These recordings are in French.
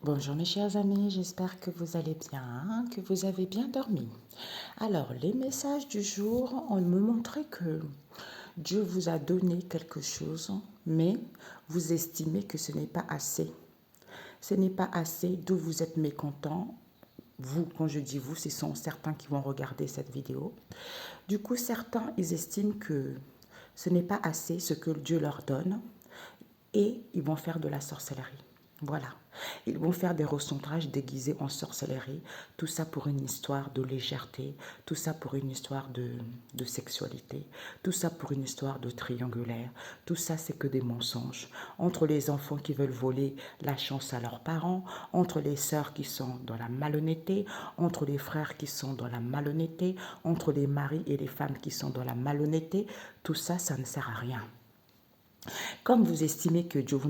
Bonjour mes chers amis, j'espère que vous allez bien, que vous avez bien dormi. Alors, les messages du jour, on me montrait que Dieu vous a donné quelque chose, mais vous estimez que ce n'est pas assez. Ce n'est pas assez, d'où vous êtes mécontent. Vous, quand je dis vous, ce sont certains qui vont regarder cette vidéo. Du coup, certains, ils estiment que ce n'est pas assez ce que Dieu leur donne et ils vont faire de la sorcellerie. Voilà. Ils vont faire des recentrages déguisés en sorcellerie. Tout ça pour une histoire de légèreté. Tout ça pour une histoire de sexualité. Tout ça pour une histoire de triangulaire. Tout ça, c'est que des mensonges. Entre les enfants qui veulent voler la chance à leurs parents, entre les sœurs qui sont dans la malhonnêteté, entre les frères qui sont dans la malhonnêteté, entre les maris et les femmes qui sont dans la malhonnêteté, tout ça, ça ne sert à rien. Comme vous estimez que Dieu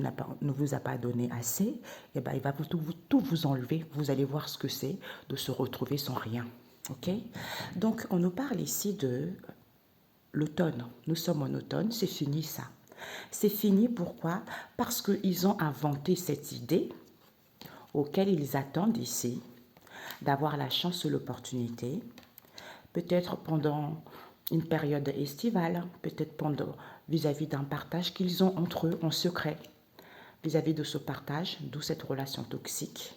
ne vous a pas donné assez, eh ben, il va tout vous enlever. Vous allez voir ce que c'est de se retrouver sans rien. Ok? Donc, on nous parle ici de l'automne. Nous sommes en automne, c'est fini ça. C'est fini, pourquoi? Parce qu'ils ont inventé cette idée auquel ils attendent ici d'avoir la chance ou l'opportunité, peut-être pendant une période estivale, peut-être pendant vis-à-vis d'un partage qu'ils ont entre eux en secret. Vis-à-vis de ce partage, d'où cette relation toxique,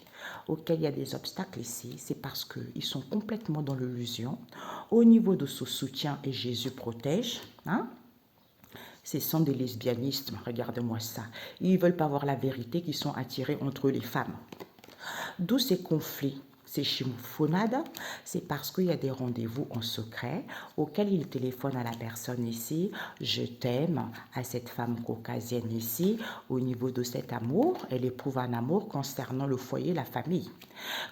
auquel il y a des obstacles ici, c'est parce qu'ils sont complètement dans l'illusion. Au niveau de ce soutien, et Jésus protège, hein, ce sont des lesbianistes, regardez-moi ça. Ils ne veulent pas voir la vérité, qui sont attirés entre eux les femmes. D'où ces conflits, ces chimoufonnades, c'est parce qu'il y a des rendez-vous en secret auxquels il téléphone à la personne ici, je t'aime, à cette femme caucasienne ici, au niveau de cet amour, elle éprouve un amour concernant le foyer, la famille.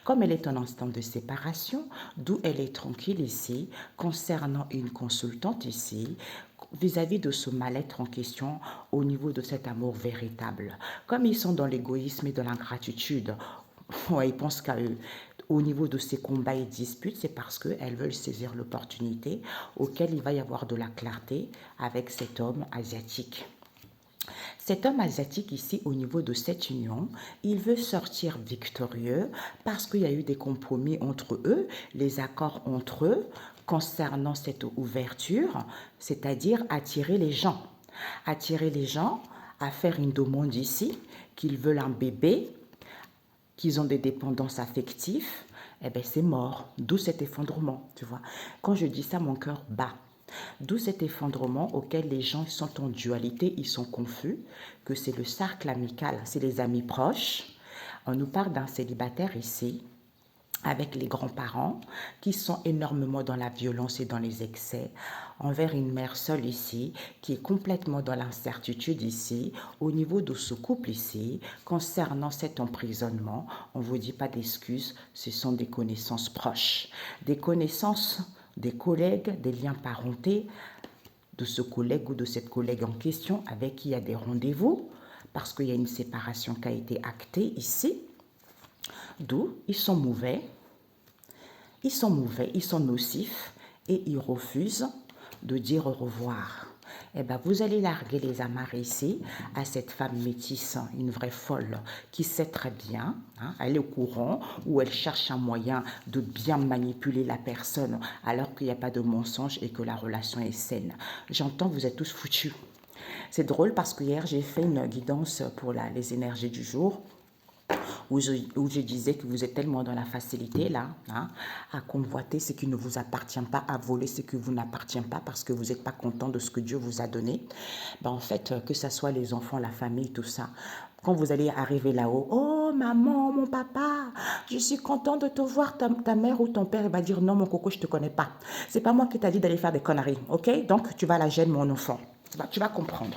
Comme elle est en instant de séparation, d'où elle est tranquille ici, concernant une consultante ici, vis-à-vis de ce mal-être en question au niveau de cet amour véritable. Comme ils sont dans l'égoïsme et dans l'ingratitude, ouais, ils pensent qu'à eux. Au niveau de ces combats et disputes, c'est parce qu'elles veulent saisir l'opportunité auquel il va y avoir de la clarté avec cet homme asiatique. Cet homme asiatique ici, au niveau de cette union, il veut sortir victorieux parce qu'il y a eu des compromis entre eux, les accords entre eux concernant cette ouverture, c'est-à-dire attirer les gens. Attirer les gens à faire une demande ici, qu'ils veulent un bébé, qu'ils ont des dépendances affectives, eh bien c'est mort. D'où cet effondrement, tu vois. Quand je dis ça, mon cœur bat. D'où cet effondrement auquel les gens sont en dualité, ils sont confus, que c'est le cercle amical, c'est les amis proches. On nous parle d'un célibataire ici, avec les grands-parents qui sont énormément dans la violence et dans les excès, envers une mère seule ici, qui est complètement dans l'incertitude ici, au niveau de ce couple ici, concernant cet emprisonnement. On ne vous dit pas d'excuses, ce sont des connaissances proches, des connaissances des collègues, des liens parentés, de ce collègue ou de cette collègue en question avec qui il y a des rendez-vous, parce qu'il y a une séparation qui a été actée ici, d'où ils sont mauvais, ils sont nocifs et ils refusent de dire au revoir. Eh bien, vous allez larguer les amarres ici à cette femme métisse, une vraie folle, qui sait très bien, hein, elle est au courant, ou elle cherche un moyen de bien manipuler la personne alors qu'il n'y a pas de mensonge et que la relation est saine. J'entends, vous êtes tous foutus. C'est drôle parce que hier, j'ai fait une guidance pour les énergies du jour où je disais que vous êtes tellement dans la facilité là, hein, à convoiter ce qui ne vous appartient pas, à voler ce qui vous n'appartient pas parce que vous n'êtes pas content de ce que Dieu vous a donné. Ben, en fait, que ce soit les enfants, la famille, tout ça, quand vous allez arriver là-haut, oh maman, mon papa, je suis content de te voir, ta mère ou ton père va dire non mon coco, je ne te connais pas. C'est pas moi qui t'ai dit d'aller faire des conneries, ok? Donc tu vas la gêner mon enfant, tu vas comprendre.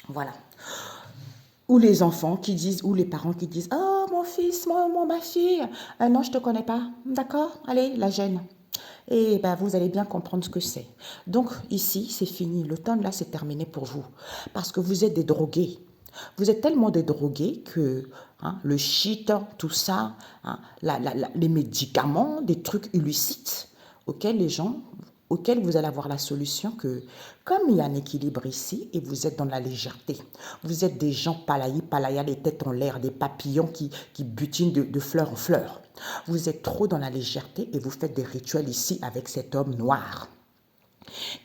Voilà. Ou les enfants qui disent, ou les parents qui disent, oh mon fils, ma fille, non je ne te connais pas, d'accord, allez, la gêne. Et ben, vous allez bien comprendre ce que c'est. Donc ici, c'est fini, le temps là, c'est terminé pour vous. Parce que vous êtes des drogués. Vous êtes tellement des drogués que hein, le shit, tout ça, hein, les médicaments, des trucs illicites auxquels les gens auquel vous allez avoir la solution que, comme il y a un équilibre ici et vous êtes dans la légèreté, vous êtes des gens palaya, les têtes en l'air, des papillons qui butinent de fleur en fleur. Vous êtes trop dans la légèreté et vous faites des rituels ici avec cet homme noir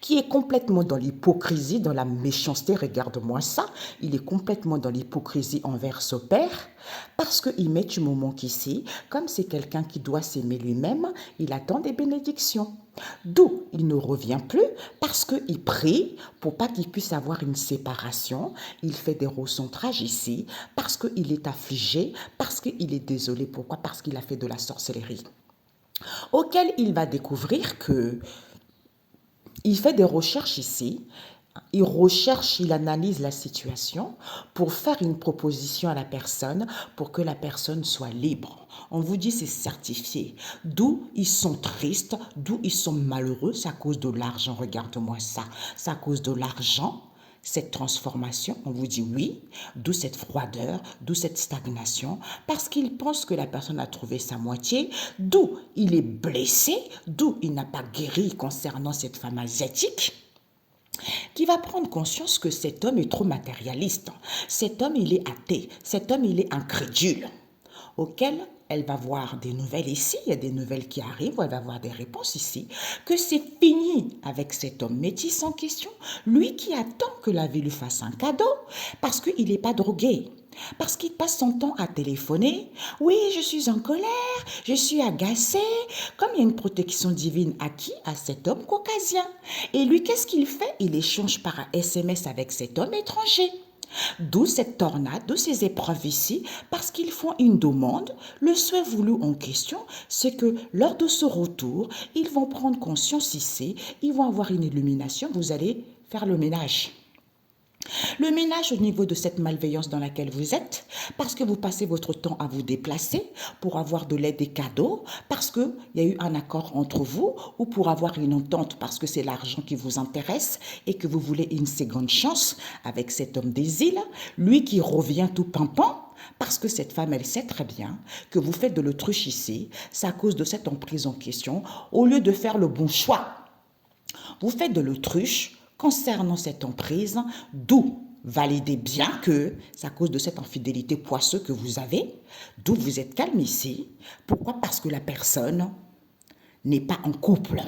qui est complètement dans l'hypocrisie, dans la méchanceté. Regarde-moi ça, il est complètement dans l'hypocrisie envers son père, parce qu'il met du moment qu'ici, comme c'est quelqu'un qui doit s'aimer lui-même, il attend des bénédictions. D'où il ne revient plus, parce qu'il prie pour pas qu'il puisse avoir une séparation. Il fait des recentrages ici, parce qu'il est affligé, parce qu'il est désolé. Pourquoi? Parce qu'il a fait de la sorcellerie. Auquel il va découvrir que il fait des recherches ici, il recherche, il analyse la situation pour faire une proposition à la personne pour que la personne soit libre. On vous dit c'est certifié. D'où ils sont tristes, d'où ils sont malheureux, c'est à cause de l'argent. Regarde-moi ça, c'est à cause de l'argent. Cette transformation, on vous dit oui, d'où cette froideur, d'où cette stagnation, parce qu'il pense que la personne a trouvé sa moitié, d'où il est blessé, d'où il n'a pas guéri concernant cette femme asiatique, qui va prendre conscience que cet homme est trop matérialiste. Cet homme, il est athée. Cet homme, il est incrédule. Auquel elle va voir des nouvelles ici, il y a des nouvelles qui arrivent, elle va voir des réponses ici, que c'est fini avec cet homme métis en question, lui qui attend que la vie lui fasse un cadeau, parce qu'il n'est pas drogué. Parce qu'il passe son temps à téléphoner. Oui, je suis en colère, je suis agacé. Comme il y a une protection divine à qui? À cet homme caucasien. Et lui, qu'est-ce qu'il fait? Il échange par SMS avec cet homme étranger. D'où cette tornade, d'où ces épreuves ici, parce qu'ils font une demande. Le souhait voulu en question, c'est que lors de ce retour, ils vont prendre conscience ici, ils vont avoir une illumination, vous allez faire le ménage. Le ménage au niveau de cette malveillance dans laquelle vous êtes, parce que vous passez votre temps à vous déplacer pour avoir de l'aide, des cadeaux, parce qu'il y a eu un accord entre vous, ou pour avoir une entente parce que c'est l'argent qui vous intéresse et que vous voulez une seconde chance avec cet homme des îles, lui qui revient tout pimpant. Parce que cette femme, elle sait très bien que vous faites de l'autruche ici, c'est à cause de cette emprise en question, au lieu de faire le bon choix. Vous faites de l'autruche concernant cette emprise, d'où validez bien que c'est à cause de cette infidélité poisseuse que vous avez, d'où vous êtes calme ici. Pourquoi? Parce que la personne n'est pas en couple.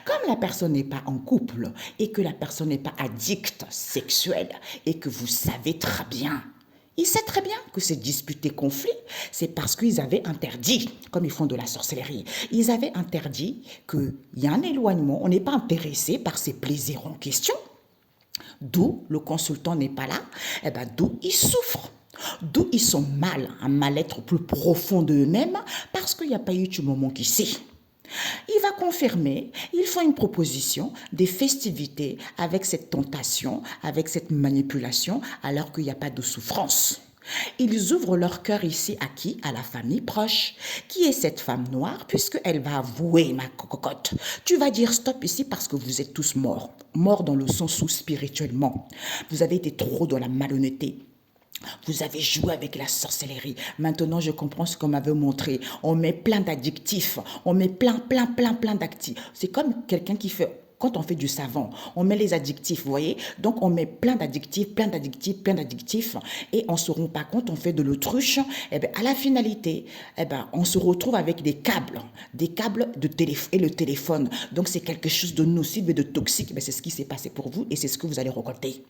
Comme la personne n'est pas en couple et que la personne n'est pas addicte sexuelle et que vous savez très bien, il sait très bien que ces disputes et conflits, c'est parce qu'ils avaient interdit, comme ils font de la sorcellerie, ils avaient interdit qu'il y a un éloignement, on n'est pas intéressé par ces plaisirs en question, d'où le consultant n'est pas là, et ben d'où ils souffrent. D'où ils sont mal, un mal-être plus profond d'eux-mêmes, parce qu'il n'y a pas eu du moment qu'ici. Il va confirmer, ils font une proposition, des festivités avec cette tentation, avec cette manipulation, alors qu'il n'y a pas de souffrance. Ils ouvrent leur cœur ici à qui? À la famille proche. Qui est cette femme noire? Puisqu'elle va avouer, ma cocotte. Tu vas dire stop ici parce que vous êtes tous morts. Morts dans le sens où spirituellement. Vous avez été trop dans la malhonnêteté. Vous avez joué avec la sorcellerie. Maintenant, je comprends ce qu'on m'avait montré. On met plein d'addictifs. On met plein d'actifs. C'est comme quelqu'un qui fait... Quand on fait du savon, on met les adjectifs, vous voyez? Donc, on met plein d'adjectifs, et on ne se rend pas compte, on fait de l'autruche. Et bien, à la finalité, on se retrouve avec des câbles de téléphone et le téléphone. Donc, c'est quelque chose de nocif et de toxique. C'est ce qui s'est passé pour vous et c'est ce que vous allez récolter.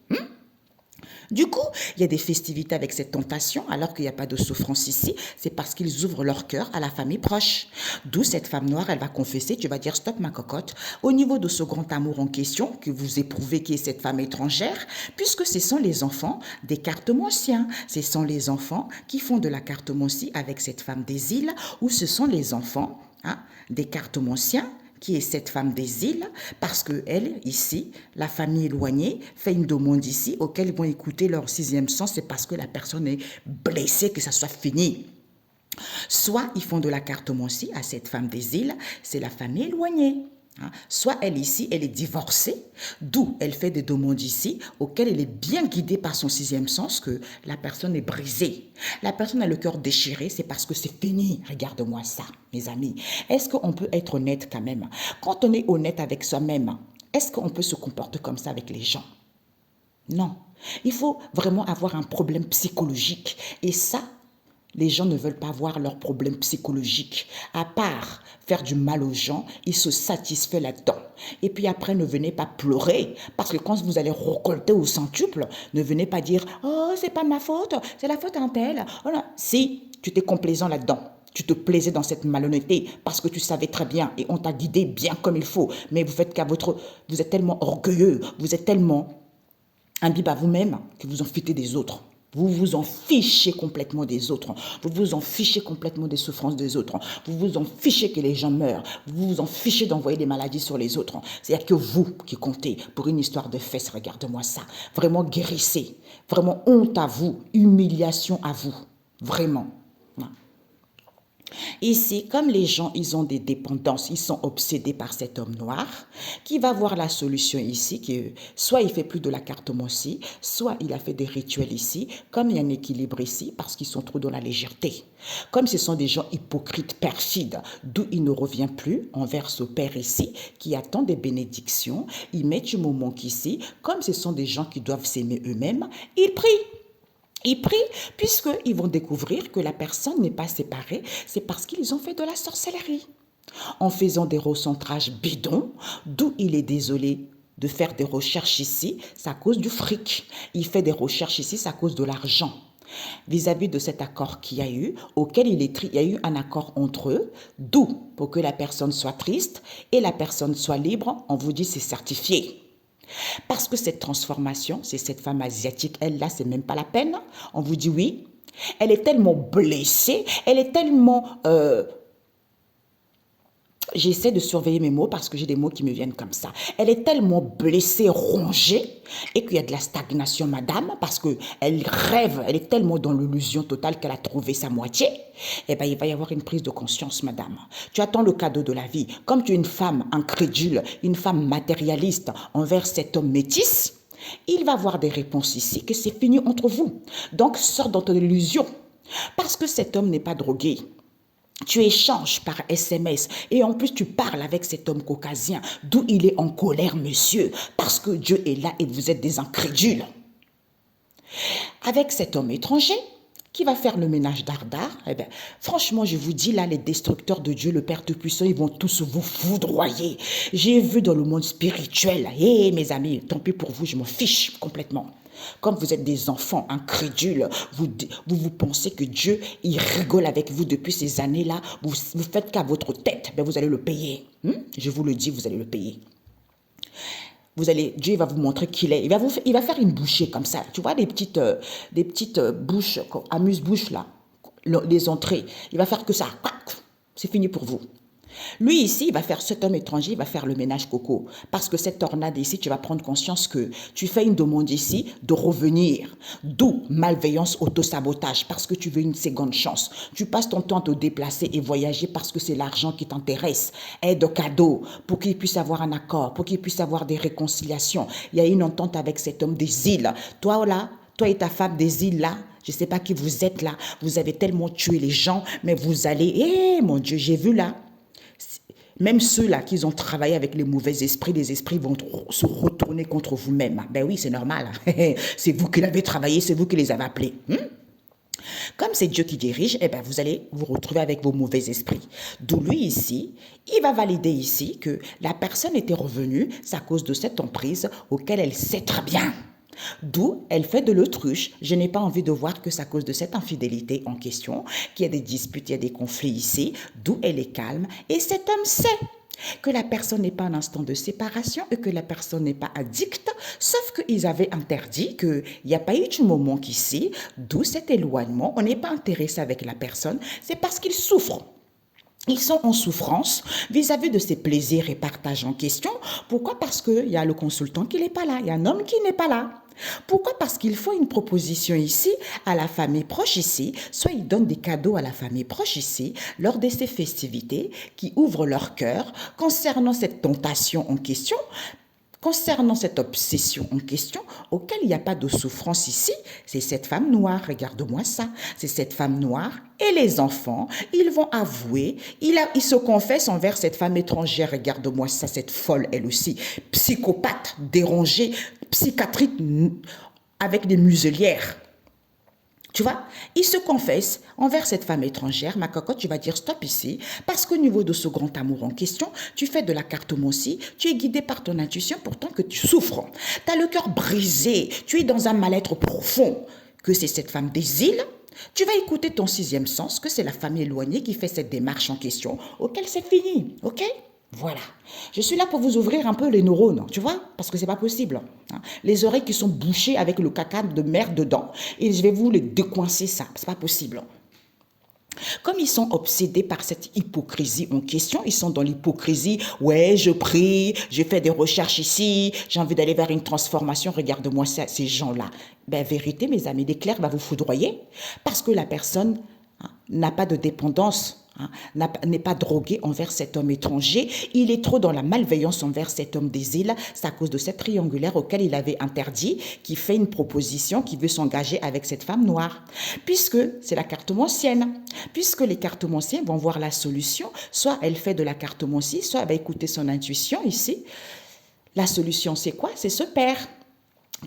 Du coup, il y a des festivités avec cette tentation, alors qu'il n'y a pas de souffrance ici. C'est parce qu'ils ouvrent leur cœur à la famille proche. D'où cette femme noire, elle va confesser, tu vas dire stop ma cocotte, au niveau de ce grand amour en question que vous éprouvez, qui est cette femme étrangère, puisque ce sont les enfants des cartomanciens. Ce sont les enfants qui font de la cartomancie avec cette femme des îles, ou ce sont les enfants des cartomanciens, qui est cette femme des îles, parce qu'elle, ici, la famille éloignée, fait une demande ici, auquel ils vont écouter leur sixième sens, c'est parce que la personne est blessée, que ça soit fini. Soit ils font de la cartomancie à cette femme des îles, c'est la famille éloignée. Hein. Soit elle ici, elle est divorcée, d'où elle fait des demandes ici, auxquelles elle est bien guidée par son sixième sens, que la personne est brisée. La personne a le cœur déchiré, c'est parce que c'est fini. Regarde-moi ça, mes amis. Est-ce qu'on peut être honnête quand même? Quand on est honnête avec soi-même, est-ce qu'on peut se comporter comme ça avec les gens? Non. Il faut vraiment avoir un problème psychologique. Et ça, les gens ne veulent pas voir leurs problèmes psychologiques. À part faire du mal aux gens, ils se satisfait là-dedans. Et puis après, ne venez pas pleurer. Parce que quand vous allez récolter au centuple, ne venez pas dire « Oh, c'est pas ma faute, c'est la faute d'un tel. Oh non. » Si, tu t'es complaisant là-dedans. Tu te plaisais dans cette malhonnêteté parce que tu savais très bien et on t'a guidé bien comme il faut. Mais vous faites qu'à votre... Vous êtes tellement orgueilleux, vous êtes tellement imbibe à vous-même que vous en foutez des autres. Vous vous en fichez complètement des autres. Vous vous en fichez complètement des souffrances des autres. Vous vous en fichez que les gens meurent. Vous vous en fichez d'envoyer des maladies sur les autres. C'est-à-dire que vous qui comptez pour une histoire de fesses, regarde-moi ça. Vraiment guérissez. Vraiment honte à vous. Humiliation à vous. Vraiment. Ici, comme les gens, ils ont des dépendances, ils sont obsédés par cet homme noir, qui va voir la solution ici, que soit il fait plus de la cartomancie, soit il a fait des rituels ici, comme il y a un équilibre ici, parce qu'ils sont trop dans la légèreté. Comme ce sont des gens hypocrites, perfides, d'où il ne revient plus envers ce père ici, qui attend des bénédictions, il met du moment qu'ici, comme ce sont des gens qui doivent s'aimer eux-mêmes, il prie. Ils prient puisqu'ils vont découvrir que la personne n'est pas séparée, c'est parce qu'ils ont fait de la sorcellerie. En faisant des recentrages bidons, d'où il est désolé de faire des recherches ici, c'est à cause du fric. Il fait des recherches ici, c'est à cause de l'argent. Vis-à-vis de cet accord qu'il y a eu, auquel il y a eu un accord entre eux, d'où pour que la personne soit triste et la personne soit libre, on vous dit c'est certifié. Parce que cette transformation, c'est cette femme asiatique, elle là, c'est même pas la peine. On vous dit oui. Elle est tellement blessée, elle est tellement... J'essaie de surveiller mes mots parce que j'ai des mots qui me viennent comme ça. Elle est tellement blessée, rongée, et qu'il y a de la stagnation, madame, parce qu'elle rêve, elle est tellement dans l'illusion totale qu'elle a trouvé sa moitié. Eh bien, il va y avoir une prise de conscience, madame. Tu attends le cadeau de la vie. Comme tu es une femme incrédule, une femme matérialiste envers cet homme métis, il va avoir des réponses ici que c'est fini entre vous. Donc, sors dans ton illusion. Parce que cet homme n'est pas drogué. Tu échanges par SMS et en plus tu parles avec cet homme caucasien, d'où il est en colère, monsieur, parce que Dieu est là et vous êtes des incrédules. Avec cet homme étranger qui va faire le ménage d'Ardar, eh bien, franchement, je vous dis là, les destructeurs de Dieu, le Père Tout-Puissant, ils vont tous vous foudroyer. J'ai vu dans le monde spirituel, hé mes amis, tant pis pour vous, je m'en fiche complètement. Comme vous êtes des enfants incrédules, vous pensez que Dieu, il rigole avec vous depuis ces années-là, vous faites qu'à votre tête, ben vous allez le payer. Je vous le dis, vous allez le payer. Dieu va vous montrer qui il est. Il va faire une bouchée comme ça. Tu vois, des petites bouches, amuse-bouches là, les entrées. Il va faire que ça. C'est fini pour vous. Lui ici, il va faire cet homme étranger, il va faire le ménage coco. Parce que cette tornade ici, tu vas prendre conscience que tu fais une demande ici de revenir. D'où malveillance, autosabotage, parce que tu veux une seconde chance. Tu passes ton temps à te déplacer et voyager parce que c'est l'argent qui t'intéresse. Aide cadeau, pour qu'il puisse avoir un accord, pour qu'il puisse avoir des réconciliations. Il y a une entente avec cet homme des îles. Toi là, toi et ta femme des îles là, je ne sais pas qui vous êtes là, vous avez tellement tué les gens, mais vous allez, mon Dieu, j'ai vu là. Même ceux-là qui ont travaillé avec les mauvais esprits, les esprits vont se retourner contre vous-même. Ben oui, c'est normal. C'est vous qui l'avez travaillé, c'est vous qui les avez appelés. Comme c'est Dieu qui dirige, eh ben vous allez vous retrouver avec vos mauvais esprits. D'où lui ici, il va valider ici que la personne était revenue, c'est à cause de cette emprise auquel elle sait très bien. D'où elle fait de l'autruche. Je n'ai pas envie de voir que c'est à cause de cette infidélité en question, qu'il y a des disputes, il y a des conflits ici, d'où elle est calme. Et cet homme sait que la personne n'est pas en instant de séparation et que la personne n'est pas addicte, sauf qu'ils avaient interdit qu'il n'y a pas eu de moment qu'ici, d'où cet éloignement, on n'est pas intéressé avec la personne, c'est parce qu'il souffre. Ils sont en souffrance vis-à-vis de ces plaisirs et partages en question. Pourquoi? Parce qu'il y a le consultant qui n'est pas là, il y a un homme qui n'est pas là. Pourquoi? Parce qu'il faut une proposition ici à la famille proche ici, soit ils donnent des cadeaux à la famille proche ici lors de ces festivités qui ouvrent leur cœur concernant cette tentation en question. Concernant cette obsession en question, auquel il n'y a pas de souffrance ici, c'est cette femme noire, regarde-moi ça, c'est cette femme noire et les enfants, ils vont avouer, ils se confessent envers cette femme étrangère, regarde-moi ça, cette folle elle aussi, psychopathe, dérangée, psychiatrique avec des muselières. Tu vois, il se confesse envers cette femme étrangère. Ma cocotte, tu vas dire stop ici, parce qu'au niveau de ce grand amour en question, tu fais de la cartomancie, tu es guidé par ton intuition, pourtant que tu souffres. Tu as le cœur brisé, tu es dans un mal-être profond, que c'est cette femme des îles. Tu vas écouter ton sixième sens, que c'est la femme éloignée qui fait cette démarche en question, auquel c'est fini, ok? Voilà. Je suis là pour vous ouvrir un peu les neurones, tu vois, parce que c'est pas possible. Hein. Les oreilles qui sont bouchées avec le caca de merde dedans, et je vais vous les décoincer ça, c'est pas possible. Comme ils sont obsédés par cette hypocrisie en question, ils sont dans l'hypocrisie, ouais, je prie, je fais des recherches ici, j'ai envie d'aller vers une transformation, regarde-moi ça, ces gens-là. Ben, vérité, mes amis, l'éclair va vous foudroyer, parce que la personne n'a pas de dépendance. N'est pas drogué envers cet homme étranger. Il est trop dans la malveillance envers cet homme des îles. C'est à cause de cette triangulaire auquel il avait interdit, qui fait une proposition, qui veut s'engager avec cette femme noire. Puisque c'est la cartomancienne. Puisque les cartomanciens vont voir la solution, soit elle fait de la cartomancie, soit elle va écouter son intuition ici. La solution, c'est quoi? C'est ce père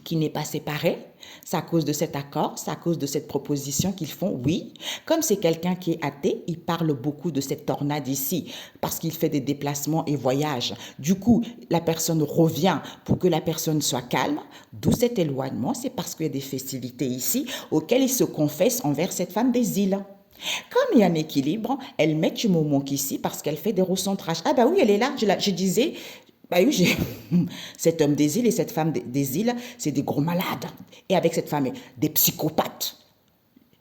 qui n'est pas séparé, c'est à cause de cet accord, c'est à cause de cette proposition qu'ils font, oui. Comme c'est quelqu'un qui est athée, il parle beaucoup de cette tornade ici, parce qu'il fait des déplacements et voyages. Du coup, la personne revient pour que la personne soit calme, d'où cet éloignement, c'est parce qu'il y a des festivités ici, auxquelles il se confesse envers cette femme des îles. Comme il y a un équilibre, elle met du moment qu'ici parce qu'elle fait des recentrages. Ah bah oui, elle est là, je disais, bah oui, cet homme des îles et cette femme des îles, c'est des gros malades. Et avec cette femme, des psychopathes,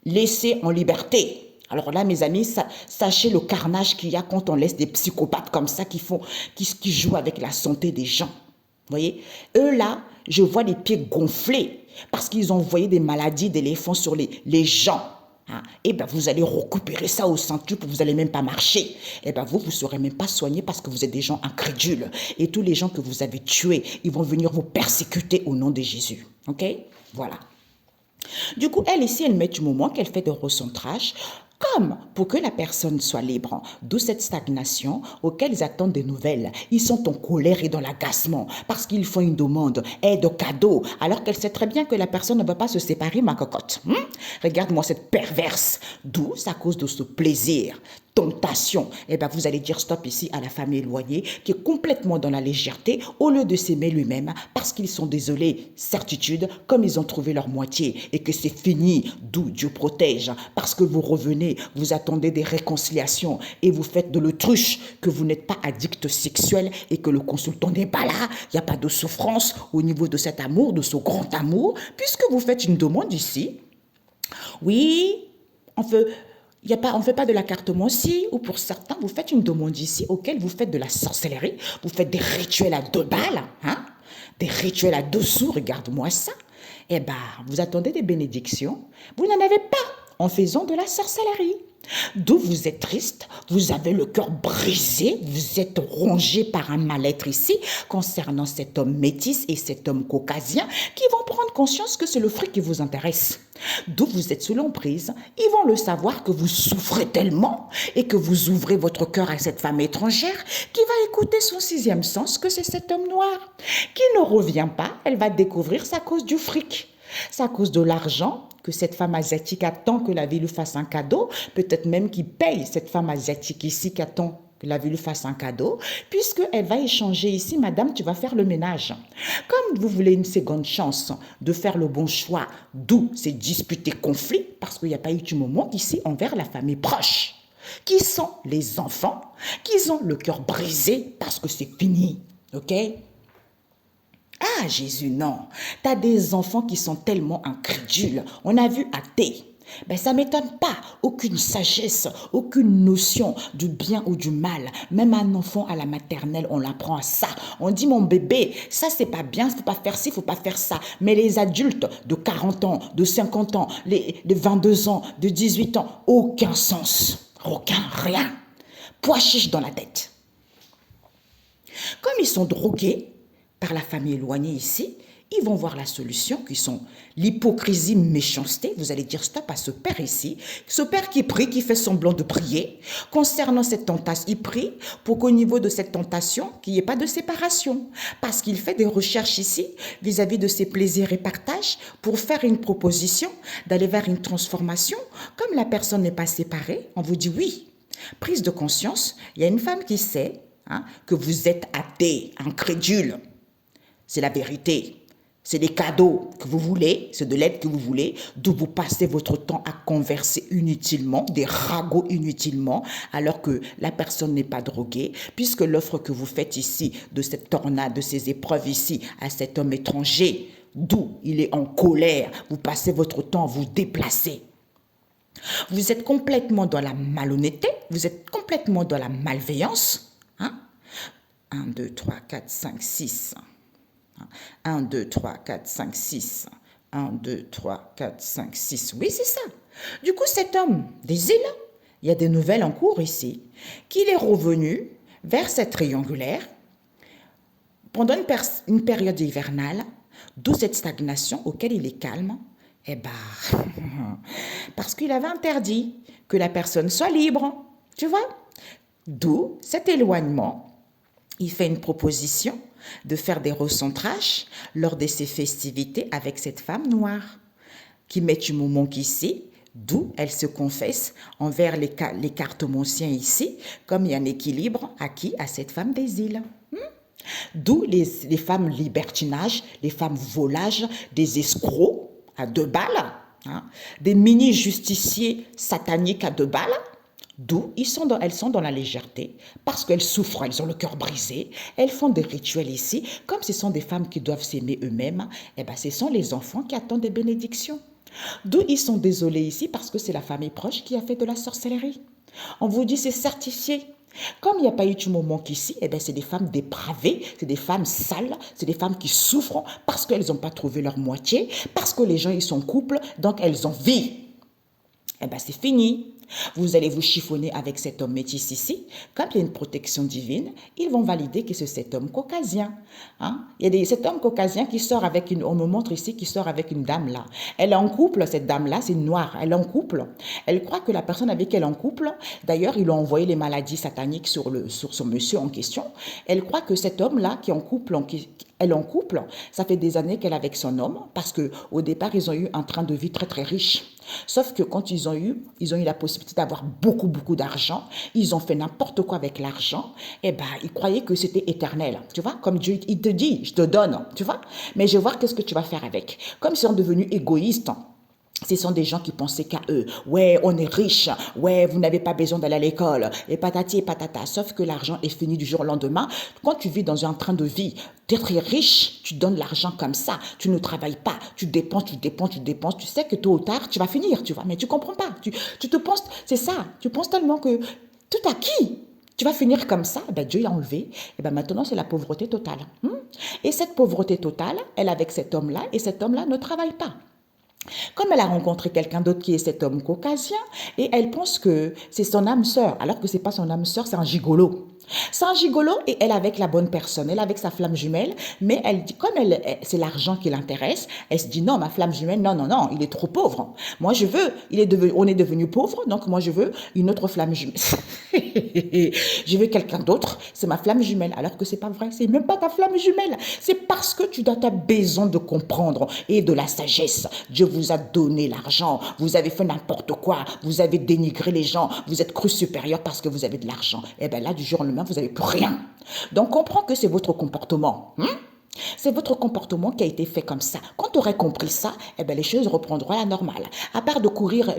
laissés en liberté. Alors là, mes amis, sachez le carnage qu'il y a quand on laisse des psychopathes comme ça qui jouent avec la santé des gens. Vous voyez? Eux là, je vois les pieds gonflés parce qu'ils ont envoyé des maladies d'éléphants sur les gens. Ah, et bien vous allez récupérer ça au centuple, vous n'allez même pas marcher. Et bien vous ne serez même pas soigné parce que vous êtes des gens incrédules. Et tous les gens que vous avez tués, ils vont venir vous persécuter au nom de Jésus. Ok? Voilà. Du coup, elle ici, elle met du moment qu'elle fait de recentrage comme pour que la personne soit libre. D'où cette stagnation auquel ils attendent des nouvelles. Ils sont en colère et dans l'agacement parce qu'ils font une demande, aide, cadeau, alors qu'elle sait très bien que la personne ne va pas se séparer, ma cocotte. Regarde-moi cette perverse. D'où, c'est à cause de ce plaisir, tentation. Eh bien, vous allez dire stop ici à la famille éloignée qui est complètement dans la légèreté au lieu de s'aimer lui-même parce qu'ils sont désolés, certitude, comme ils ont trouvé leur moitié et que c'est fini, d'où Dieu protège. Parce que vous revenez, vous attendez des réconciliations et vous faites de l'autruche, que vous n'êtes pas addict sexuel et que le consultant n'est pas là, il n'y a pas de souffrance au niveau de cet amour, de ce grand amour, puisque vous faites une demande ici. Oui, on fait, on ne fait pas de la cartomancie, ou pour certains, vous faites une demande ici auquel vous faites de la sorcellerie, vous faites des rituels à 2 balles, hein? Des rituels à 2 sous, regarde-moi ça. Eh bien, vous attendez des bénédictions, vous n'en avez pas en faisant de la sorcellerie. D'où vous êtes triste, vous avez le cœur brisé, vous êtes rongé par un mal-être ici concernant cet homme métis et cet homme caucasien qui vont prendre conscience que c'est le fric qui vous intéresse. D'où vous êtes sous l'emprise, ils vont le savoir que vous souffrez tellement et que vous ouvrez votre cœur à cette femme étrangère qui va écouter son sixième sens que c'est cet homme noir qui ne revient pas, elle va découvrir sa cause du fric. C'est à cause de l'argent que cette femme asiatique attend que la vie lui fasse un cadeau, peut-être même qu'il paye cette femme asiatique ici qui attend que la vie lui fasse un cadeau, puisqu'elle va échanger ici, madame, tu vas faire le ménage. Comme vous voulez une seconde chance de faire le bon choix, d'où ces disputes et conflits, parce qu'il n'y a pas eu du moment ici envers la famille proche, qui sont les enfants, qui ont le cœur brisé parce que c'est fini, ok? Ah, Jésus, non. Tu as des enfants qui sont tellement incrédules. On a vu athées. Ben, ça ne m'étonne pas. Aucune sagesse, aucune notion du bien ou du mal. Même un enfant à la maternelle, on l'apprend à ça. On dit, mon bébé, ça c'est pas bien, il ne faut pas faire ci, il ne faut pas faire ça. Mais les adultes de 40 ans, de 50 ans, de 22 ans, de 18 ans, aucun sens. Aucun, rien. Pois chiche dans la tête. Comme ils sont drogués par la famille éloignée ici, ils vont voir la solution qui sont l'hypocrisie, méchanceté. Vous allez dire stop à ce père ici. Ce père qui prie, qui fait semblant de prier. Concernant cette tentation, il prie pour qu'au niveau de cette tentation, qu'il n'y ait pas de séparation. Parce qu'il fait des recherches ici vis-à-vis de ses plaisirs et partages pour faire une proposition, d'aller vers une transformation. Comme la personne n'est pas séparée, on vous dit oui. Prise de conscience, il y a une femme qui sait que vous êtes athée, incrédule. C'est la vérité. C'est des cadeaux que vous voulez, c'est de l'aide que vous voulez, d'où vous passez votre temps à converser inutilement, des ragots inutilement, alors que la personne n'est pas droguée, puisque l'offre que vous faites ici, de cette tornade, de ces épreuves ici, à cet homme étranger, d'où il est en colère, vous passez votre temps à vous déplacer. Vous êtes complètement dans la malhonnêteté, vous êtes complètement dans la malveillance. 1, 2, 3, 4, 5, 6... 1, 2, 3, 4, 5, 6. 1, 2, 3, 4, 5, 6. Oui, c'est ça. Du coup, cet homme des îles, il y a des nouvelles en cours ici, qu'il est revenu vers cette triangulaire pendant une période hivernale, d'où cette stagnation auquel il est calme. Eh bien, parce qu'il avait interdit que la personne soit libre, tu vois. D'où cet éloignement. Il fait une proposition de faire des recentrages lors de ses festivités avec cette femme noire qui met du moment ici, d'où elle se confesse envers les cartomanciens ici, comme il y a un équilibre acquis à cette femme des îles. D'où les femmes libertinages, les femmes volages, des escrocs à 2 balles, des mini-justiciers sataniques à 2 balles. D'où elles sont dans la légèreté, parce qu'elles souffrent, elles ont le cœur brisé, elles font des rituels ici, comme ce sont des femmes qui doivent s'aimer eux-mêmes, eh bien ce sont les enfants qui attendent des bénédictions. D'où ils sont désolés ici, parce que c'est la famille proche qui a fait de la sorcellerie. On vous dit c'est certifié. Comme il n'y a pas eu du moment qu'ici, eh bien c'est des femmes dépravées, c'est des femmes sales, c'est des femmes qui souffrent parce qu'elles n'ont pas trouvé leur moitié, parce que les gens ils sont couples, donc elles ont vie. Eh bien c'est fini. Vous allez vous chiffonner avec cet homme métis ici. Quand il y a une protection divine, ils vont valider que c'est cet homme caucasien. Il y a cet homme caucasien qui sort avec on me montre ici, qui sort avec une dame là. Elle est en couple, cette dame-là, c'est une noire. Elle est en couple. Elle croit que la personne avec elle est en couple, d'ailleurs, ils lui ont envoyé les maladies sataniques sur son monsieur en question. Elle croit que cet homme-là qui est en couple, elle est en couple, ça fait des années qu'elle est avec son homme, parce qu'au départ, ils ont eu un train de vie très très riche. Sauf que quand ils ont eu la possibilité d'avoir beaucoup, beaucoup d'argent, ils ont fait n'importe quoi avec l'argent, et ben, ils croyaient que c'était éternel, tu vois, comme Dieu, il te dit, je te donne, tu vois, mais je vais voir qu'est-ce que tu vas faire avec. Comme ils sont devenus égoïstes, ce sont des gens qui pensaient qu'à eux. Ouais, on est riche. Ouais, vous n'avez pas besoin d'aller à l'école. Et patati et patata. Sauf que l'argent est fini du jour au lendemain. Quand tu vis dans un train de vie, tu es très riche, tu donnes l'argent comme ça. Tu ne travailles pas. Tu dépenses, tu dépenses, tu dépenses. Tu sais que tôt ou tard, tu vas finir, tu vois. Mais tu comprends pas. Tu te penses, c'est ça. Tu penses tellement que tout acquis. Tu vas finir comme ça, ben Dieu l'a enlevé, et ben maintenant c'est la pauvreté totale. Et cette pauvreté totale, elle est avec cet homme-là, et cet homme-là ne travaille pas. Comme elle a rencontré quelqu'un d'autre qui est cet homme caucasien, et elle pense que c'est son âme sœur, alors que c'est pas son âme sœur, c'est un gigolo. C'est un gigolo et elle avec la bonne personne, elle avec sa flamme jumelle, mais elle dit, comme c'est l'argent qui l'intéresse, elle se dit non, ma flamme jumelle, non, non, non, il est trop pauvre. Moi je veux, on est devenu pauvre, donc moi je veux une autre flamme jumelle. Je veux quelqu'un d'autre, c'est ma flamme jumelle, alors que c'est pas vrai, c'est même pas ta flamme jumelle. C'est parce que tu as besoin de comprendre et de la sagesse. Dieu vous a donné l'argent, vous avez fait n'importe quoi, vous avez dénigré les gens, vous êtes cru supérieur parce que vous avez de l'argent. Et bien là, du jour au lendemain, vous n'avez plus rien. Donc, comprends que c'est votre comportement. C'est votre comportement qui a été fait comme ça. Quand tu aurais compris ça, eh ben les choses reprendront à la normale. À part de courir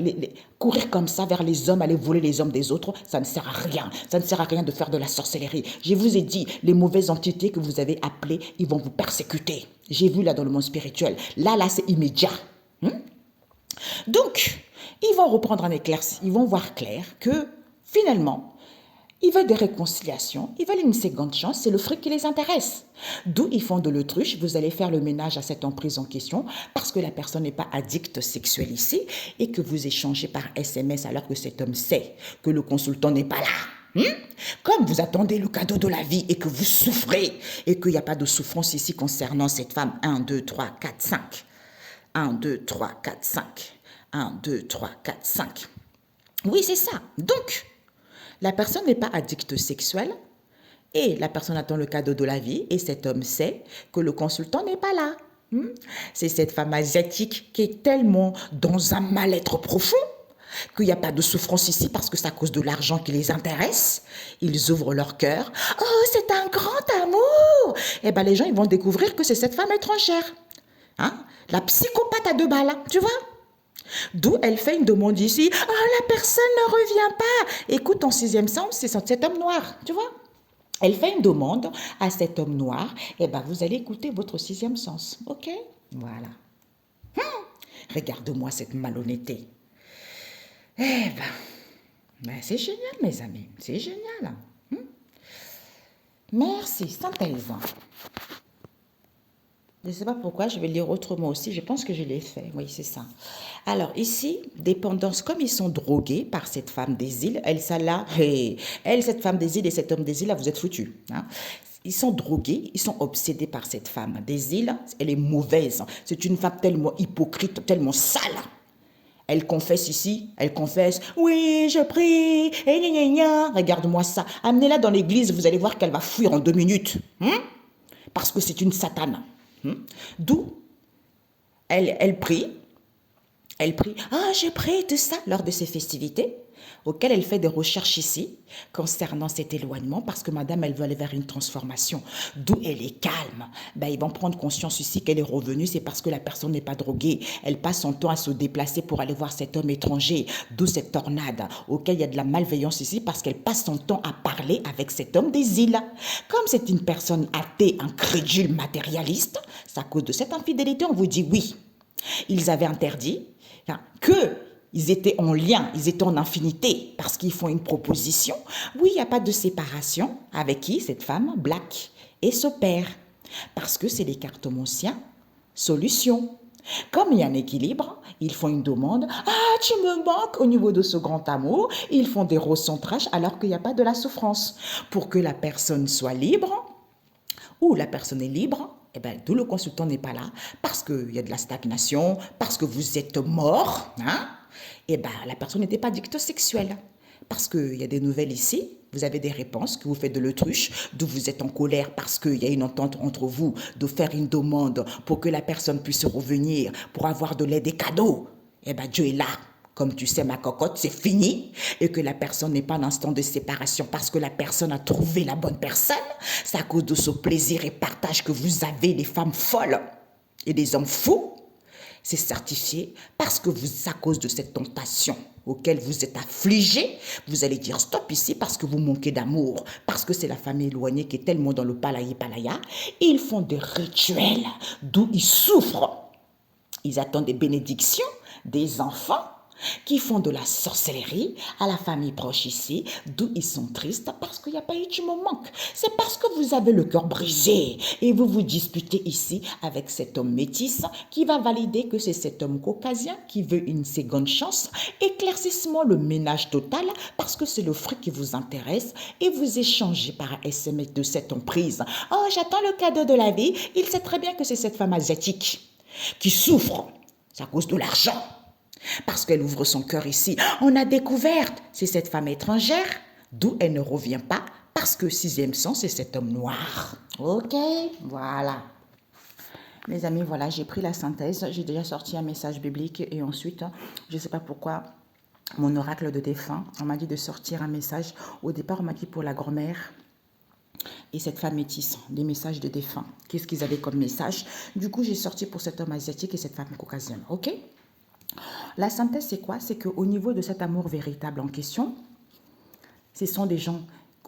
comme ça vers les hommes, aller voler les hommes des autres, ça ne sert à rien. Ça ne sert à rien de faire de la sorcellerie. Je vous ai dit, les mauvaises entités que vous avez appelées, ils vont vous persécuter. J'ai vu là dans le monde spirituel. Là, c'est immédiat. Donc, Ils vont reprendre un éclairci, ils vont voir clair que finalement, ils veulent des réconciliations, ils veulent une seconde chance, c'est le fric qui les intéresse. D'où ils font de l'autruche, vous allez faire le ménage à cette emprise en question parce que la personne n'est pas addict sexuelle ici et que vous échangez par SMS alors que cet homme sait que le consultant n'est pas là. Comme vous attendez le cadeau de la vie et que vous souffrez et qu'il n'y a pas de souffrance ici concernant cette femme, 1, 2, 3, 4, 5. 1, 2, 3, 4, 5. 1, 2, 3, 4, 5. Oui, c'est ça. Donc, la personne n'est pas addict sexuelle et la personne attend le cadeau de la vie et cet homme sait que le consultant n'est pas là. C'est cette femme asiatique qui est tellement dans un mal-être profond qu'il n'y a pas de souffrance ici parce que c'est à cause de l'argent qui les intéresse. Ils ouvrent leur cœur. Oh, c'est un grand amour. Eh bien, les gens ils vont découvrir que c'est cette femme étrangère. La psychopathe à 2 balles, tu vois. D'où elle fait une demande ici. Oh, la personne ne revient pas. Écoute, ton 6e sens, c'est cet homme noir, tu vois. Elle fait une demande à cet homme noir. Eh bien, vous allez écouter votre 6e sens, ok? Voilà. Regarde-moi cette malhonnêteté. Eh ben, c'est génial, mes amis. C'est génial. Merci, synthèse. Je ne sais pas pourquoi, je vais lire autrement aussi. Je pense que je l'ai fait. Oui, c'est ça. Alors, ici, dépendance, comme ils sont drogués par cette femme des îles, elle, ça là, elle, cette femme des îles et cet homme des îles, là, vous êtes foutus. Ils sont drogués, ils sont obsédés par cette femme des îles. Elle est mauvaise. C'est une femme tellement hypocrite, tellement sale. Elle confesse ici, elle confesse, oui, je prie, et gna gna gna. Regarde-moi ça. Amenez-la dans l'église, vous allez voir qu'elle va fuir en 2 minutes. Parce que c'est une satane. D'où elle prie, ah, j'ai pris tout ça lors de ces festivités, auxquelles elle fait des recherches ici concernant cet éloignement parce que madame, elle veut aller vers une transformation. D'où elle est calme. Ils vont prendre conscience ici qu'elle est revenue, c'est parce que la personne n'est pas droguée. Elle passe son temps à se déplacer pour aller voir cet homme étranger. D'où cette tornade, auquel il y a de la malveillance ici parce qu'elle passe son temps à parler avec cet homme des îles. Comme c'est une personne athée, incrédule, matérialiste, c'est à cause de cette infidélité, on vous dit oui. Ils avaient interdit qu'ils étaient en lien, ils étaient en infinité, parce qu'ils font une proposition. Oui, il n'y a pas de séparation. Avec qui? Cette femme, Black, et ce père. Parce que c'est les cartomanciens, solution. Comme il y a un équilibre, ils font une demande. Ah, tu me manques au niveau de ce grand amour. Ils font des recentrages alors qu'il n'y a pas de la souffrance. Pour que la personne soit libre, ou la personne est libre, d'où le consultant n'est pas là, parce qu'il y a de la stagnation, parce que vous êtes mort, la personne n'était pas addict sexuelle. Parce qu'il y a des nouvelles ici, vous avez des réponses, que vous faites de l'autruche, d'où vous êtes en colère parce qu'il y a une entente entre vous de faire une demande pour que la personne puisse revenir, pour avoir de l'aide et des cadeaux. Dieu est là. Comme tu sais, ma cocotte, c'est fini et que la personne n'est pas en instant de séparation parce que la personne a trouvé la bonne personne. C'est à cause de ce plaisir et partage que vous avez, les femmes folles et des hommes fous. C'est certifié parce que à cause de cette tentation auquel vous êtes affligé, vous allez dire stop ici parce que vous manquez d'amour, parce que c'est la famille éloignée qui est tellement dans le palaya. Ils font des rituels d'où ils souffrent. Ils attendent des bénédictions, des enfants, qui font de la sorcellerie à la famille proche ici, d'où ils sont tristes parce qu'il n'y a pas eu tu me manques. C'est parce que vous avez le cœur brisé et vous vous disputez ici avec cet homme métis qui va valider que c'est cet homme caucasien qui veut une seconde chance, éclaircissement, le ménage total parce que c'est le fruit qui vous intéresse et vous échangez par SMS de cette emprise. Oh, j'attends le cadeau de la vie. Il sait très bien que c'est cette femme asiatique qui souffre. C'est à cause de l'argent. Parce qu'elle ouvre son cœur ici. On a découvert, c'est cette femme étrangère, d'où elle ne revient pas, parce que 6e sens, c'est cet homme noir. Ok, voilà. Mes amis, voilà, j'ai pris la synthèse. J'ai déjà sorti un message biblique et ensuite, je ne sais pas pourquoi, mon oracle de défunt, on m'a dit de sortir un message. Au départ, on m'a dit pour la grand-mère et cette femme métisse, des messages de défunt. Qu'est-ce qu'ils avaient comme message? Du coup, j'ai sorti pour cet homme asiatique et cette femme caucasienne. Ok? La synthèse, c'est quoi? C'est qu'au niveau de cet amour véritable en question, ce sont des gens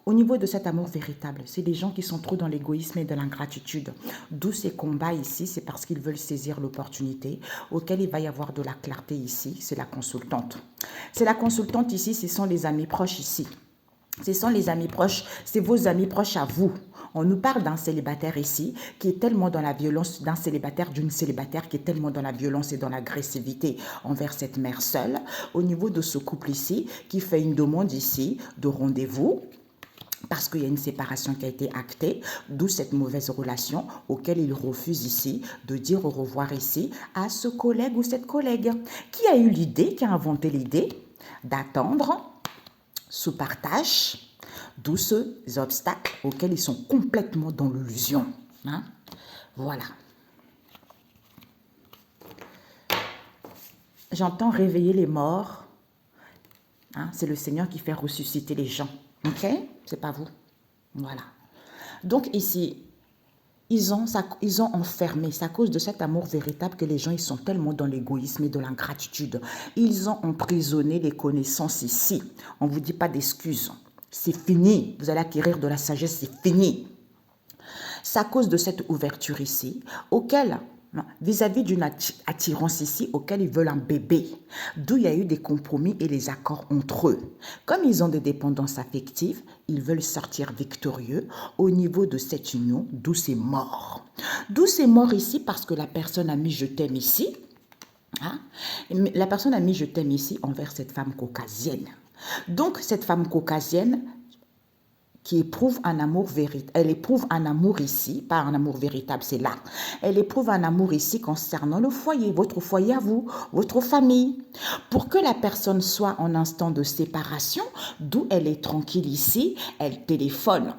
Au niveau de cet amour véritable, c'est des gens qui sont trop dans l'égoïsme et dans l'ingratitude. D'où ces combats ici, c'est parce qu'ils veulent saisir l'opportunité auquel il va y avoir de la clarté ici. C'est la consultante. C'est la consultante ici, ce sont les amis proches ici. Ce sont les amis proches, c'est vos amis proches à vous. On nous parle d'un célibataire ici qui est tellement dans la violence, d'un célibataire, d'une célibataire qui est tellement dans la violence et dans l'agressivité envers cette mère seule. Au niveau de ce couple ici, qui fait une demande ici de rendez-vous, parce qu'il y a une séparation qui a été actée, d'où cette mauvaise relation auquel il refuse ici de dire au revoir ici à ce collègue ou cette collègue qui a eu l'idée, qui a inventé l'idée d'attendre sous partage, d'où ces obstacles auxquels ils sont complètement dans l'illusion. Hein? Voilà. J'entends réveiller les morts. Hein? C'est le Seigneur qui fait ressusciter les gens. Ok? C'est pas vous. Voilà. Donc ici, ils ont enfermé, c'est à cause de cet amour véritable que les gens ils sont tellement dans l'égoïsme et de l'ingratitude. Ils ont emprisonné les connaissances ici. On ne vous dit pas d'excuses. C'est fini. Vous allez acquérir de la sagesse, c'est fini. C'est à cause de cette ouverture ici, auquel, vis-à-vis d'une attirance ici, auquel ils veulent un bébé, d'où il y a eu des compromis et les accords entre eux. Comme ils ont des dépendances affectives, ils veulent sortir victorieux au niveau de cette union, d'où c'est mort. D'où c'est mort ici parce que la personne a mis je t'aime ici. Hein? La personne a mis je t'aime ici envers cette femme caucasienne. Donc cette femme caucasienne qui éprouve un amour véritable, elle éprouve un amour ici, pas un amour véritable, c'est là. Elle éprouve un amour ici concernant le foyer, votre foyer à vous, votre famille. Pour que la personne soit en instant de séparation, d'où elle est tranquille ici, elle téléphone.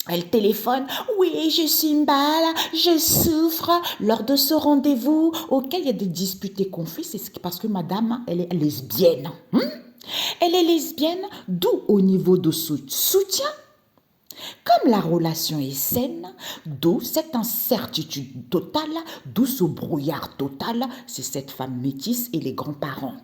Elle téléphone, oui, je suis mal, je souffre. Lors de ce rendez-vous auquel il y a des disputes et conflits, c'est parce que madame, elle est lesbienne. Elle est lesbienne, d'où au niveau de ce soutien, comme la relation est saine, d'où cette incertitude totale, d'où ce brouillard total, c'est cette femme métisse et les grands-parents.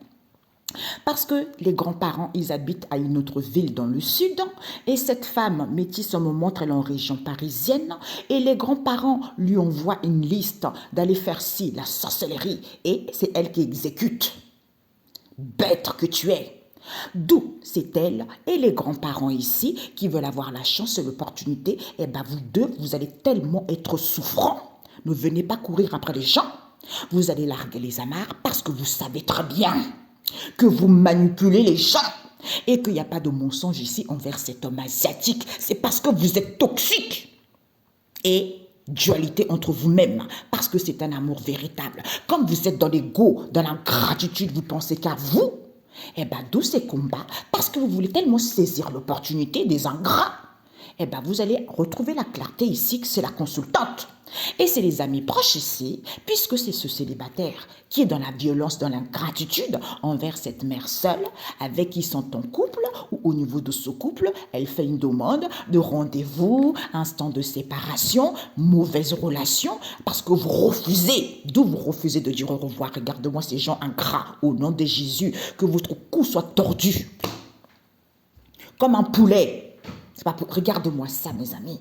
Parce que les grands-parents, ils habitent à une autre ville dans le sud et cette femme métisse, on me montre, elle est en région parisienne et les grands-parents lui envoient une liste d'aller faire ci, la sorcellerie et c'est elle qui exécute. Bête que tu es! D'où c'est elle et les grands-parents ici qui veulent avoir la chance et l'opportunité. Et bien vous deux, vous allez tellement être souffrants. Ne venez pas courir après les gens. Vous allez larguer les amarres parce que vous savez très bien que vous manipulez les gens et qu'il n'y a pas de mensonge ici envers cet homme asiatique. C'est parce que vous êtes toxique. Et dualité entre vous-même, parce que c'est un amour véritable. Comme vous êtes dans l'ego, dans l'ingratitude, vous pensez qu'à vous. Eh bien, d'où ces combats, parce que vous voulez tellement saisir l'opportunité des ingrats, eh bien, vous allez retrouver la clarté ici, que c'est la consultante. Et c'est les amis proches ici, puisque c'est ce célibataire qui est dans la violence, dans l'ingratitude envers cette mère seule, avec qui ils sont en couple, ou au niveau de ce couple, elle fait une demande de rendez-vous, instant de séparation, mauvaise relation, parce que vous refusez, d'où vous refusez de dire au revoir. Regarde-moi ces gens ingrats, au nom de Jésus, que votre cou soit tordu, comme un poulet. C'est pas pour... Regarde-moi ça, mes amis.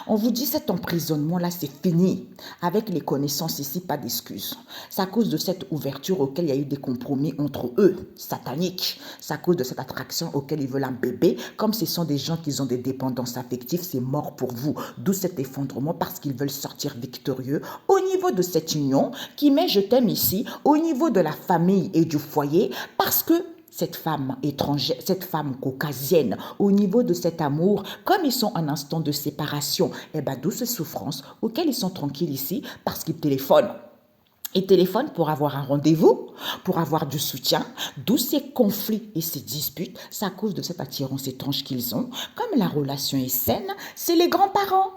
On vous dit cet emprisonnement-là, c'est fini. Avec les connaissances ici, pas d'excuses. C'est à cause de cette ouverture auquel il y a eu des compromis entre eux, sataniques. C'est à cause de cette attraction auquel ils veulent un bébé. Comme ce sont des gens qui ont des dépendances affectives, c'est mort pour vous. D'où cet effondrement parce qu'ils veulent sortir victorieux au niveau de cette union qui met je t'aime ici, au niveau de la famille et du foyer, parce que cette femme étrangère, cette femme caucasienne, au niveau de cet amour, comme ils sont en instant de séparation, eh bien, d'où ces souffrances auxquelles ils sont tranquilles ici parce qu'ils téléphonent. Ils téléphonent pour avoir un rendez-vous, pour avoir du soutien, d'où ces conflits et ces disputes, c'est à cause de cette attirance étrange qu'ils ont. Comme la relation est saine, c'est les grands-parents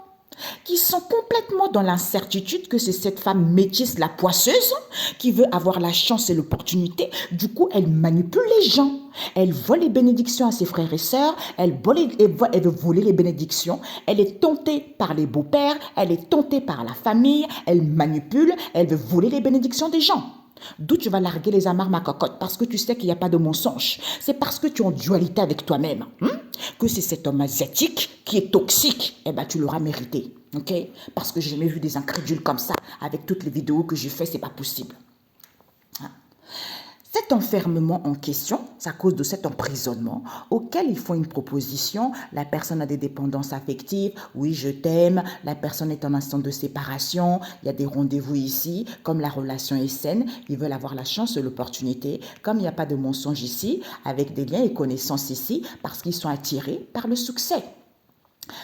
qui sont complètement dans l'incertitude que c'est cette femme métisse, la poisseuse, qui veut avoir la chance et l'opportunité. Du coup, elle manipule les gens. Elle vole les bénédictions à ses frères et sœurs. Elle veut voler les bénédictions. Elle est tentée par les beaux-pères. Elle est tentée par la famille. Elle manipule. Elle veut voler les bénédictions des gens. D'où tu vas larguer les amarres, ma cocotte, parce que tu sais qu'il n'y a pas de mensonge. C'est parce que tu es en dualité avec toi-même. que c'est cet homme asiatique qui est toxique, eh ben, tu l'auras mérité. Ok? Parce que j'ai jamais vu des incrédules comme ça. Avec toutes les vidéos que j'ai fait, c'est pas possible. Cet enfermement en question, c'est à cause de cet emprisonnement auquel ils font une proposition. La personne a des dépendances affectives. Oui, je t'aime. La personne est en instant de séparation. Il y a des rendez-vous ici. Comme la relation est saine, ils veulent avoir la chance et l'opportunité. Comme il n'y a pas de mensonge ici, avec des liens et connaissances ici, parce qu'ils sont attirés par le succès,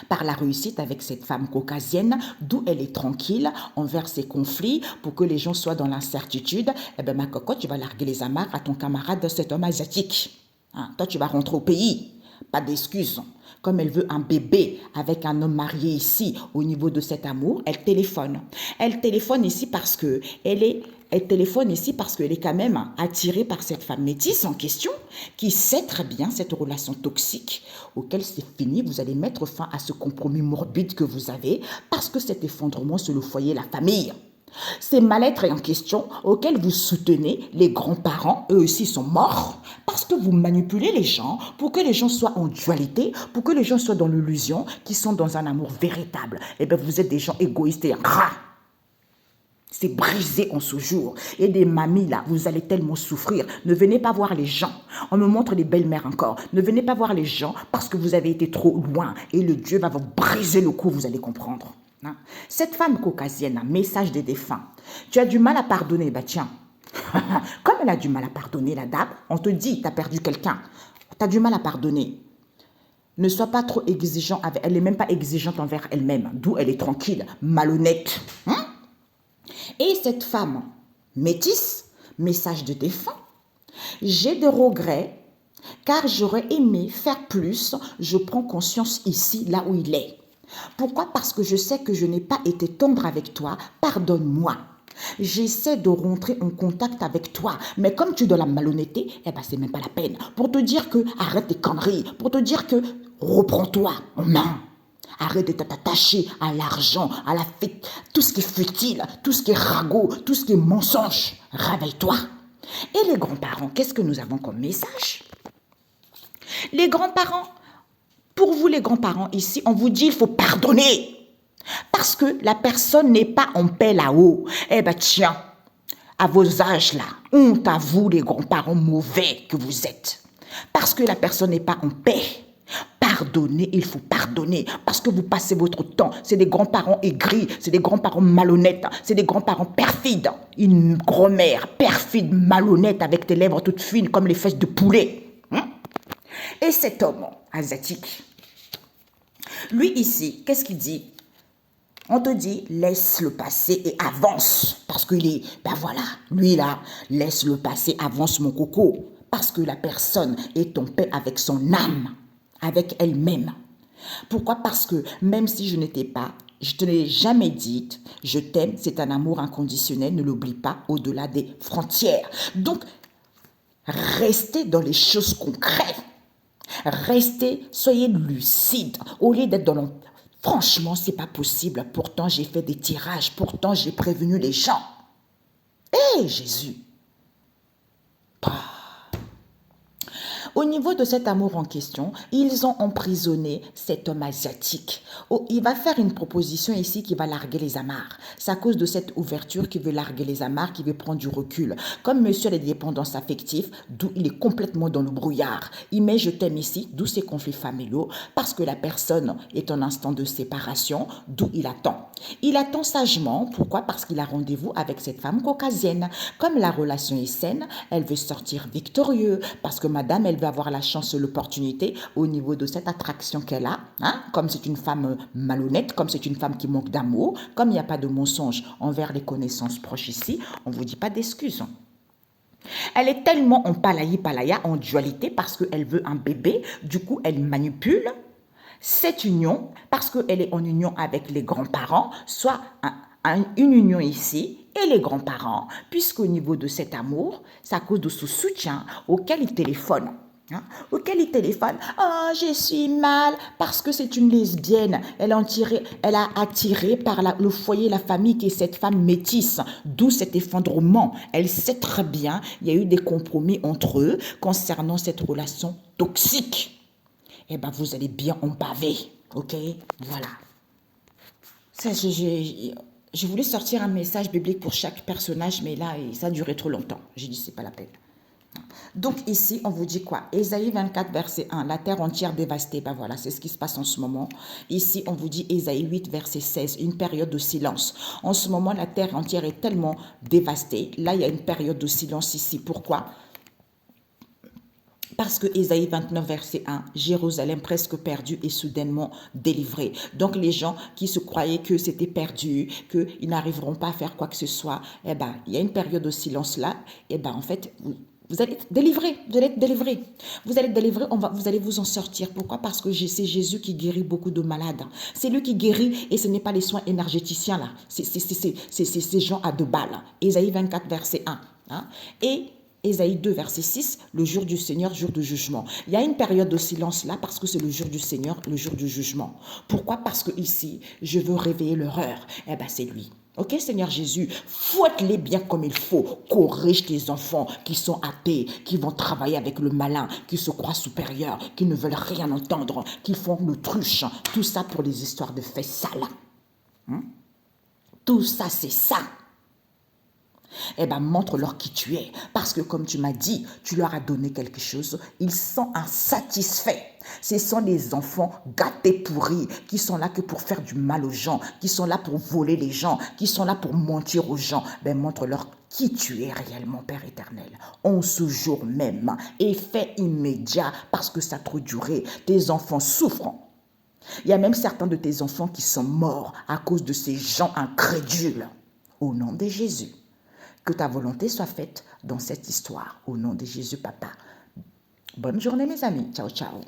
par la réussite avec cette femme caucasienne, d'où elle est tranquille envers ses conflits, pour que les gens soient dans l'incertitude. Eh bien, ma cocotte, tu vas larguer les amarres à ton camarade, cet homme asiatique. Hein, toi, tu vas rentrer au pays. Pas d'excuses. Comme elle veut un bébé avec un homme marié ici, au niveau de cet amour, elle téléphone. Elle téléphone ici parce que elle téléphone ici parce qu'elle est quand même attirée par cette femme métisse en question, qui sait très bien cette relation toxique auquel c'est fini. Vous allez mettre fin à ce compromis morbide que vous avez, parce que cet effondrement, c'est le foyer, la famille. Ces mal-être en question auxquels vous soutenez, les grands-parents, eux aussi sont morts, parce que vous manipulez les gens pour que les gens soient en dualité, pour que les gens soient dans l'illusion, qu'ils sont dans un amour véritable. Eh bien, vous êtes des gens égoïstes et rats. C'est brisé en ce jour. Et des mamies là, vous allez tellement souffrir. Ne venez pas voir les gens. On me montre les belles-mères encore. Ne venez pas voir les gens parce que vous avez été trop loin. Et le Dieu va vous briser le cou, vous allez comprendre. Hein? Cette femme caucasienne, un message des défunts. Tu as du mal à pardonner, bah tiens. Comme elle a du mal à pardonner, la dame, on te dit, tu as perdu quelqu'un. Tu as du mal à pardonner. Ne sois pas trop exigeant avec elle. Elle n'est même pas exigeante envers elle-même. D'où elle est tranquille, malhonnête. Hein? Et cette femme métisse, message de défunt, j'ai des regrets car j'aurais aimé faire plus, je prends conscience ici, là où il est. Pourquoi? Parce que je sais que je n'ai pas été tendre avec toi, pardonne-moi. J'essaie de rentrer en contact avec toi, mais comme tu es dans la malhonnêteté, eh ben c'est même pas la peine. Pour te dire que arrête tes conneries, pour te dire que reprends-toi en main. Arrête de t'attacher à l'argent, à la fête, tout ce qui est futile, tout ce qui est ragot, tout ce qui est mensonge. Réveille-toi. Et les grands-parents, qu'est-ce que nous avons comme message? Les grands-parents, pour vous les grands-parents ici, on vous dit il faut pardonner. Parce que la personne n'est pas en paix là-haut. Eh bien tiens, à vos âges là, honte à vous les grands-parents mauvais que vous êtes. Parce que la personne n'est pas en paix. Pardonner, il faut pardonner parce que vous passez votre temps. C'est des grands-parents aigris, c'est des grands-parents malhonnêtes, c'est des grands-parents perfides. Une grand-mère perfide, malhonnête avec tes lèvres toutes fines comme les fesses de poulet. Et cet homme asiatique, lui ici, qu'est-ce qu'il dit? On te dit, laisse le passé et avance. Parce qu'il est, ben voilà, lui là, laisse le passé, avance mon coco. Parce que la personne est en paix avec son âme, avec elle-même. Pourquoi? Parce que même si je n'étais pas, je te l'ai jamais dit, je t'aime, c'est un amour inconditionnel, ne l'oublie pas, au-delà des frontières. Donc, restez dans les choses concrètes. Restez, soyez lucide, au lieu d'être dans le... Franchement, c'est pas possible. Pourtant, j'ai fait des tirages. Pourtant, j'ai prévenu les gens. Hé, Jésus! Au niveau de cet amour en question, ils ont emprisonné cet homme asiatique. Oh, il va faire une proposition ici qui va larguer les amarres. C'est à cause de cette ouverture qu'il veut larguer les amarres, qu'il veut prendre du recul. Comme monsieur a des dépendances affectives, d'où il est complètement dans le brouillard. Il met je t'aime ici, d'où ces conflits familiaux, parce que la personne est en instant de séparation, d'où il attend. Il attend sagement. Pourquoi? Parce qu'il a rendez-vous avec cette femme caucasienne. Comme la relation est saine, elle veut sortir victorieux, parce que madame, elle veut avoir la chance et l'opportunité au niveau de cette attraction qu'elle a. Hein? Comme c'est une femme malhonnête, comme c'est une femme qui manque d'amour, comme il n'y a pas de mensonge envers les connaissances proches ici, on ne vous dit pas d'excuses. Elle est tellement en palaya, en dualité, parce qu'elle veut un bébé, du coup elle manipule cette union, parce qu'elle est en union avec les grands-parents, soit une union ici, et les grands-parents, puisqu'au niveau de cet amour, c'est à cause de ce soutien auquel il téléphone. Auquel il téléphone, oh je suis mal parce que c'est une lesbienne, elle a attiré par le foyer, la famille qui est cette femme métisse, d'où cet effondrement. Elle sait très bien, il y a eu des compromis entre eux concernant cette relation toxique. eh ben, vous allez bien en baver. OK? Voilà. Ça, je voulais sortir un message biblique pour chaque personnage, mais là, ça a duré trop longtemps. J'ai dit, c'est pas la peine. Donc ici, on vous dit quoi? Ésaïe 24, verset 1, la terre entière dévastée. Ben voilà, c'est ce qui se passe en ce moment. Ici, on vous dit Ésaïe 8, verset 16, une période de silence. En ce moment, la terre entière est tellement dévastée. Là, il y a une période de silence ici. Pourquoi? Parce que Ésaïe 29, verset 1, Jérusalem presque perdue et soudainement délivrée. Donc les gens qui se croyaient que c'était perdu, qu'ils n'arriveront pas à faire quoi que ce soit, eh ben, il y a une période de silence là, eh ben, en fait, vous allez être délivré, vous allez être délivré. Vous allez être délivré, vous allez vous en sortir. Pourquoi? Parce que c'est Jésus qui guérit beaucoup de malades. C'est lui qui guérit et ce n'est pas les soins énergéticiens là. C'est ces gens à 2 balles. Ésaïe 24, verset 1. Hein? Et Ésaïe 2, verset 6, le jour du Seigneur, jour de jugement. Il y a une période de silence là parce que c'est le jour du Seigneur, le jour du jugement. Pourquoi? Parce que ici, je veux réveiller leur heure. Eh bien, c'est lui. Ok, Seigneur Jésus, fouette-les bien comme il faut. Corrige tes enfants qui sont athées, qui vont travailler avec le malin, qui se croient supérieurs, qui ne veulent rien entendre, qui font l'autruche. Tout ça pour les histoires de faits sales. Tout ça, c'est ça. Eh bien, montre-leur qui tu es. Parce que comme tu m'as dit, tu leur as donné quelque chose. Ils sont insatisfaits. Ce sont des enfants gâtés pourris qui sont là que pour faire du mal aux gens, qui sont là pour voler les gens, qui sont là pour mentir aux gens. Ben, montre-leur qui tu es réellement, Père éternel. En ce jour même, effet immédiat, parce que ça a trop duré. Tes enfants souffrent. Il y a même certains de tes enfants qui sont morts à cause de ces gens incrédules. Au nom de Jésus. Que ta volonté soit faite dans cette histoire. Au nom de Jésus, Papa. Bonne journée, mes amis. Ciao, ciao.